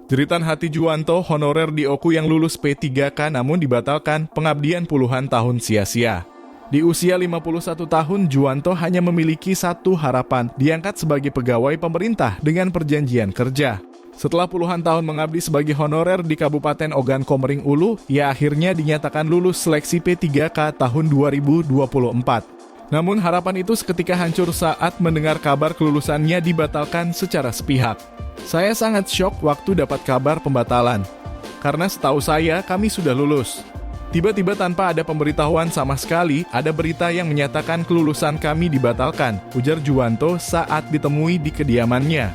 Jeritan hati Juwanto, honorer di Oku yang lulus P3K namun dibatalkan, pengabdian puluhan tahun sia-sia. Di usia 51 tahun, Juwanto hanya memiliki satu harapan, diangkat sebagai pegawai pemerintah dengan perjanjian kerja. Setelah puluhan tahun mengabdi sebagai honorer di Kabupaten Ogan Komering Ulu, ia akhirnya dinyatakan lulus seleksi P3K tahun 2024. Namun harapan itu seketika hancur saat mendengar kabar kelulusannya dibatalkan secara sepihak. Saya sangat syok waktu dapat kabar pembatalan, karena setahu saya kami sudah lulus. Tiba-tiba tanpa ada pemberitahuan sama sekali, ada berita yang menyatakan kelulusan kami dibatalkan, ujar Juwanto saat ditemui di kediamannya.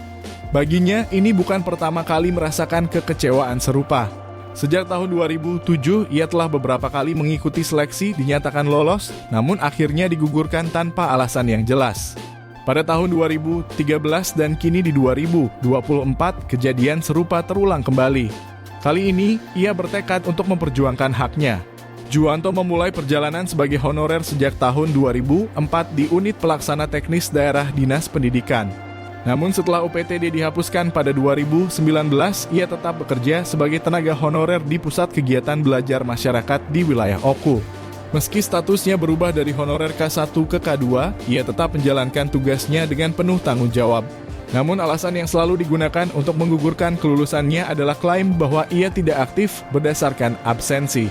Baginya, ini bukan pertama kali merasakan kekecewaan serupa. Sejak tahun 2007, ia telah beberapa kali mengikuti seleksi, dinyatakan lolos, namun akhirnya digugurkan tanpa alasan yang jelas. Pada tahun 2013 dan kini di 2024, kejadian serupa terulang kembali. Kali ini, ia bertekad untuk memperjuangkan haknya. Juwanto memulai perjalanan sebagai honorer sejak tahun 2004 di Unit Pelaksana Teknis Daerah Dinas Pendidikan. Namun setelah UPTD dihapuskan pada 2019, ia tetap bekerja sebagai tenaga honorer di Pusat Kegiatan Belajar Masyarakat di wilayah Oku. Meski statusnya berubah dari honorer K1 ke K2, ia tetap menjalankan tugasnya dengan penuh tanggung jawab. Namun alasan yang selalu digunakan untuk menggugurkan kelulusannya adalah klaim bahwa ia tidak aktif berdasarkan absensi.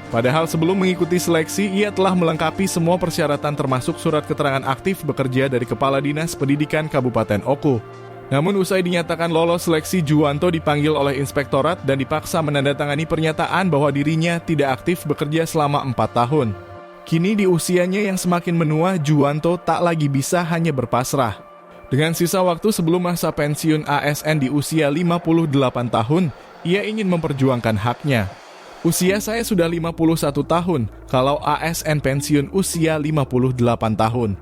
Padahal sebelum mengikuti seleksi, ia telah melengkapi semua persyaratan termasuk surat keterangan aktif bekerja dari Kepala Dinas Pendidikan Kabupaten Oku. Namun usai dinyatakan lolos seleksi, Juwanto dipanggil oleh inspektorat dan dipaksa menandatangani pernyataan bahwa dirinya tidak aktif bekerja selama 4 tahun. Kini di usianya yang semakin menua, Juwanto tak lagi bisa hanya berpasrah. Dengan sisa waktu sebelum masa pensiun ASN di usia 58 tahun, ia ingin memperjuangkan haknya. Usia saya sudah 51 tahun, kalau ASN pensiun usia 58 tahun.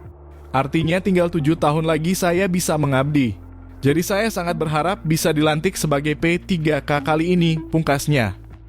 Artinya tinggal 7 tahun lagi saya bisa mengabdi. Jadi saya sangat berharap bisa dilantik sebagai P3K kali ini, pungkasnya.